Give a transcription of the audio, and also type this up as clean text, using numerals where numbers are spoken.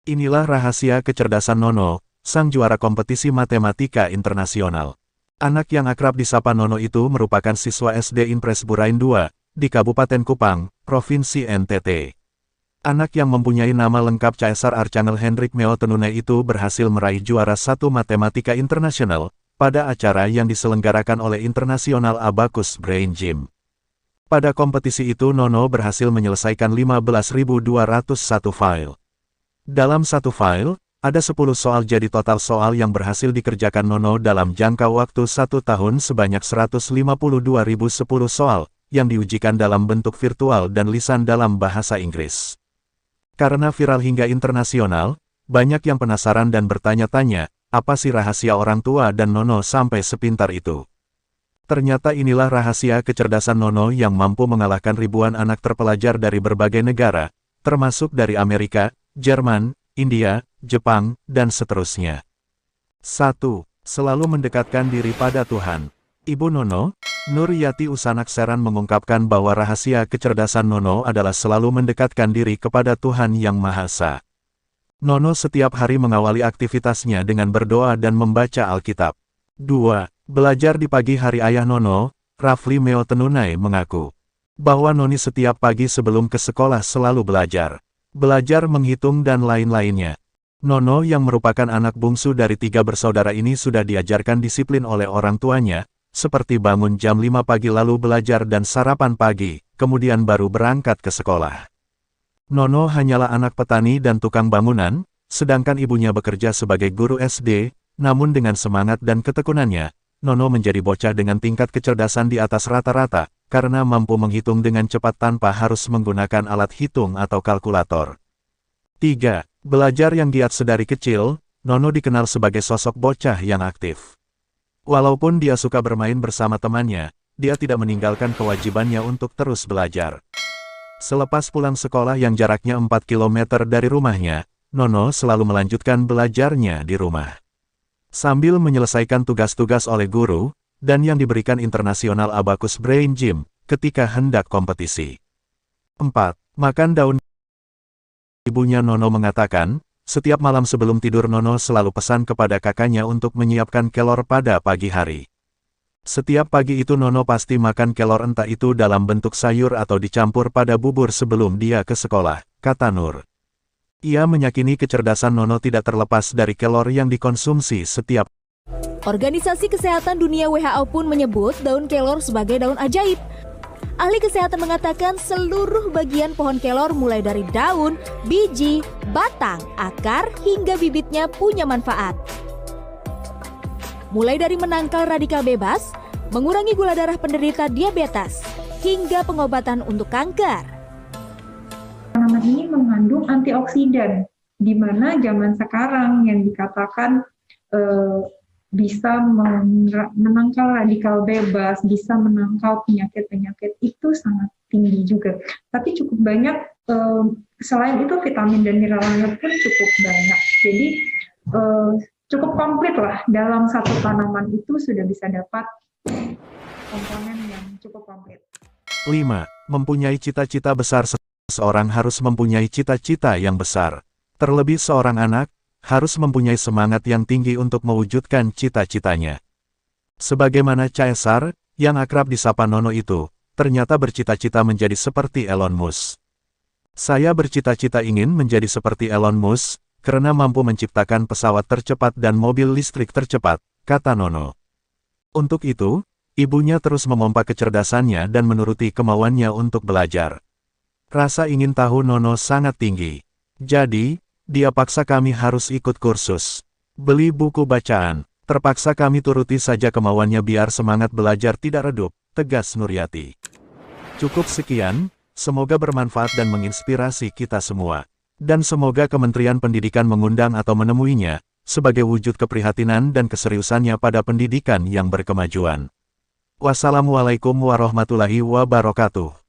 Inilah rahasia kecerdasan Nono, sang juara kompetisi matematika internasional. Anak yang akrab disapa Nono itu merupakan siswa SD Impres Burain II, di Kabupaten Kupang, Provinsi NTT. Anak yang mempunyai nama lengkap Caesar Archanel Hendrik Meo Tenune itu berhasil meraih juara 1 matematika internasional, pada acara yang diselenggarakan oleh International Abacus Brain Gym. Pada kompetisi itu Nono berhasil menyelesaikan 15.201 file. Dalam satu file, ada 10 soal jadi total soal yang berhasil dikerjakan Nono dalam jangka waktu 1 tahun sebanyak 152.010 soal, yang diujikan dalam bentuk virtual dan lisan dalam bahasa Inggris. Karena viral hingga internasional, banyak yang penasaran dan bertanya-tanya, apa sih rahasia orang tua dan Nono sampai sepintar itu? Ternyata inilah rahasia kecerdasan Nono yang mampu mengalahkan ribuan anak terpelajar dari berbagai negara, termasuk dari Amerika, Jerman, India, Jepang, dan seterusnya. 1. Selalu mendekatkan diri pada Tuhan. Ibu Nono, Nur Yati Usanakseran mengungkapkan bahwa rahasia kecerdasan Nono adalah selalu mendekatkan diri kepada Tuhan Yang Maha Esa. Nono setiap hari mengawali aktivitasnya dengan berdoa dan membaca Alkitab. 2. Belajar di pagi hari. Ayah Nono, Rafli Meo Tenunai mengaku bahwa Noni setiap pagi sebelum ke sekolah selalu belajar menghitung dan lain-lainnya. Nono yang merupakan anak bungsu dari 3 bersaudara ini sudah diajarkan disiplin oleh orang tuanya, seperti bangun jam 5 pagi lalu belajar dan sarapan pagi, kemudian baru berangkat ke sekolah. Nono hanyalah anak petani dan tukang bangunan, sedangkan ibunya bekerja sebagai guru SD, namun dengan semangat dan ketekunannya, Nono menjadi bocah dengan tingkat kecerdasan di atas rata-rata, karena mampu menghitung dengan cepat tanpa harus menggunakan alat hitung atau kalkulator. 3. Belajar yang giat sedari kecil, Nono dikenal sebagai sosok bocah yang aktif. Walaupun dia suka bermain bersama temannya, dia tidak meninggalkan kewajibannya untuk terus belajar. Selepas pulang sekolah yang jaraknya 4 km dari rumahnya, Nono selalu melanjutkan belajarnya di rumah. Sambil menyelesaikan tugas-tugas oleh guru, dan yang diberikan International Abacus Brain Gym, ketika hendak kompetisi. 4. Makan daun. Ibunya Nono mengatakan, setiap malam sebelum tidur Nono selalu pesan kepada kakaknya untuk menyiapkan kelor pada pagi hari. Setiap pagi itu Nono pasti makan kelor, entah itu dalam bentuk sayur atau dicampur pada bubur sebelum dia ke sekolah, kata Nur. Ia meyakini kecerdasan Nono tidak terlepas dari kelor yang dikonsumsi setiap. Organisasi Kesehatan Dunia WHO pun menyebut daun kelor sebagai daun ajaib. Ahli kesehatan mengatakan seluruh bagian pohon kelor mulai dari daun, biji, batang, akar, hingga bibitnya punya manfaat. Mulai dari menangkal radikal bebas, mengurangi gula darah penderita diabetes, hingga pengobatan untuk kanker. Tanaman ini mengandung antioksidan, di mana zaman sekarang yang dikatakan bisa menangkal radikal bebas, bisa menangkal penyakit-penyakit itu sangat tinggi juga. Tapi cukup banyak, selain itu vitamin dan mineralnya pun cukup banyak. Jadi cukup komplit lah, dalam satu tanaman itu sudah bisa dapat komponen yang cukup komplit. 5. Mempunyai cita-cita besar. Seorang harus mempunyai cita-cita yang besar. Terlebih seorang anak, harus mempunyai semangat yang tinggi untuk mewujudkan cita-citanya. Sebagaimana Caesar, yang akrab disapa Nono itu, ternyata bercita-cita menjadi seperti Elon Musk. Saya bercita-cita ingin menjadi seperti Elon Musk, karena mampu menciptakan pesawat tercepat dan mobil listrik tercepat, kata Nono. Untuk itu, ibunya terus memompa kecerdasannya dan menuruti kemauannya untuk belajar. Rasa ingin tahu Nono sangat tinggi. Jadi, dia paksa kami harus ikut kursus, beli buku bacaan. Terpaksa kami turuti saja kemauannya biar semangat belajar tidak redup, tegas Nur Yati. Cukup sekian, semoga bermanfaat dan menginspirasi kita semua. Dan semoga Kementerian Pendidikan mengundang atau menemuinya, sebagai wujud keprihatinan dan keseriusannya pada pendidikan yang berkemajuan. Wassalamualaikum warahmatullahi wabarakatuh.